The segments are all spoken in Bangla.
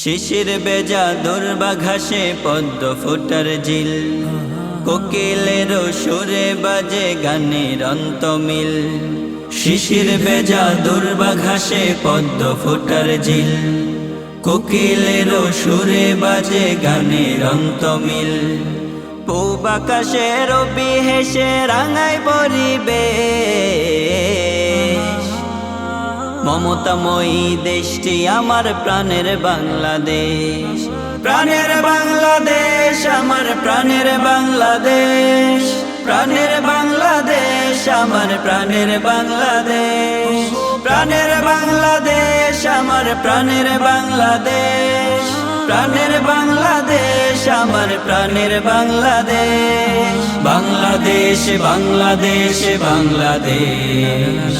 শিশির বেজা দুর্বা ঘাসে পদ্ম ফোটার ঝিল, কোকিলেরও সুরে বাজে গানের অন্তমিল। শিশির বেজা দুর্বা ঘাসে পদ্ম ফোটার ঝিল, কোকিলেরও সুরে বাজে গানের অন্তমিল। পূব আকাশে রবি হেসে রাঙায় পরিবেশ, মমতাময়ী দেশটি আমার প্রাণের বাংলাদেশ। প্রাণের বাংলাদেশ আমার প্রাণের বাংলাদেশ, প্রাণের বাংলাদেশ আমার প্রাণের বাংলাদেশ। প্রাণের বাংলাদেশ আমার প্রাণের বাংলাদেশ, প্রাণের বাংলাদেশ আমার প্রাণের বাংলাদেশ। বাংলাদেশ বাংলাদেশ বাংলাদেশ,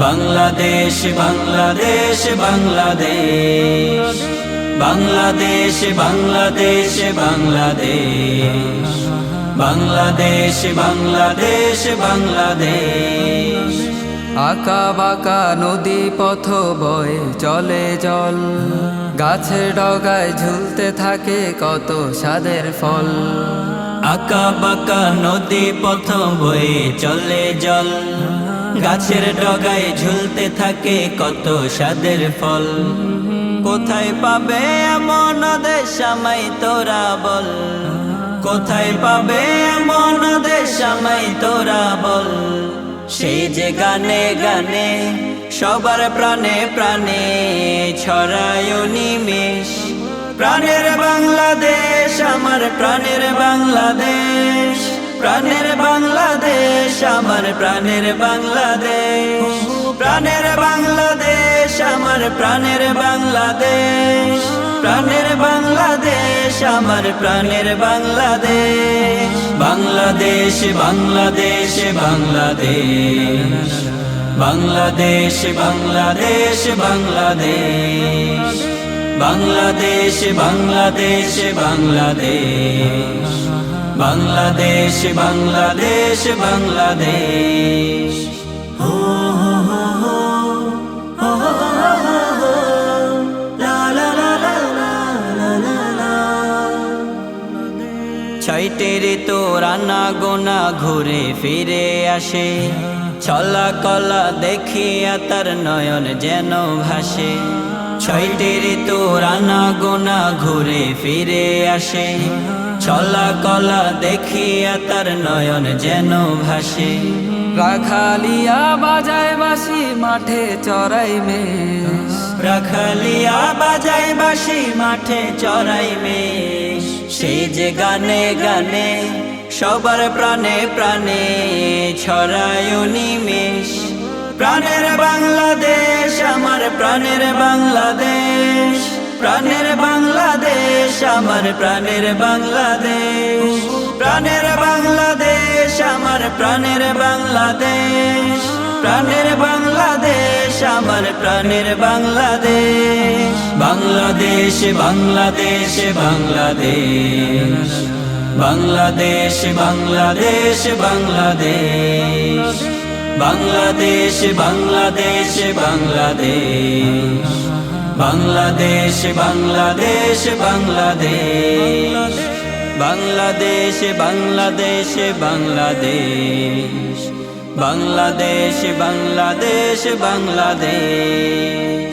বাংলাদেশ বাংলাদেশ বাংলাদেশ, বাংলাদেশ বাংলাদেশ বাংলাদেশ, বাংলাদেশ বাংলাদেশ বাংলাদেশ। আঁকা বাঁকা নদী পথ বয়ে চলে জল, গাছের ডগায় ঝুলতে থাকে কত স্বাদের ফল। আঁকা বাঁকা নদী পথ বয়ে চলে জল, গাছের ডগায় ঝুলতে থাকে কত স্বাদের ফল। কোথায় পাবে এমন দেশ আমায় তোরা বল, কোথায় পাবে এমন দেশ আমায় তোরা বল। সেই যে গানে গানে সবার প্রাণে প্রাণে ছড়ায় নিমেষ। প্রাণের বাংলাদেশ আমার প্রাণের বাংলাদেশ, প্রাণের বাংলাদেশ আমার প্রাণের বাংলাদেশ। প্রাণের বাংলাদেশ আমার প্রাণের বাংলাদেশ, প্রাণের বাংলাদেশ আমার প্রাণের বাংলাদেশ। বাংলাদেশ বাংলাদেশ বাংলাদেশ, বাংলাদেশ বাংলাদেশ বাংলাদেশ, বাংলাদেশ বাংলাদেশ বাংলাদেশ, বাংলাদেশ বাংলাদেশ বাংলাদেশ। ছয়টি ঋতু রান্না গোনা ঘুরে ফিরে আসে, ছলা কলা দেখিয়া তার নয়ন যেন ভাসে। ছয়টি ঋতু রান্না গোনা ঘুরে ফিরে আসে, ছলা কলা দেখিয়া তার নয়ন যেন ভাসে। রাখালিয়া বাজায় বাঁশি মাঠে চড়াই মেষ, রাখালিয়া বাজায় বাঁশি মাঠে চড়াই মেষ। সেই যে গানে গানে সবার প্রাণে প্রাণে ছড়ায় নিমেষ। প্রাণের বাংলাদেশ আমার প্রাণের বাংলাদেশ, প্রাণের বাংলাদেশ আমার প্রাণের বাংলাদেশ। প্রাণের বাংলাদেশ আমার প্রাণের বাংলাদেশ, প্রাণের বাংলাদেশ আমার প্রাণের বাংলাদেশ। বাংলাদেশ বাংলাদেশ বাংলাদেশ, বাংলাদেশ বাংলাদেশ বাংলাদেশ, বাংলাদেশ বাংলাদেশ বাংলাদেশ, বাংলাদেশ বাংলাদেশ বাংলাদেশ, বাংলাদেশ বাংলাদেশ বাংলাদেশ, বাংলাদেশ বাংলাদেশ বাংলাদেশ।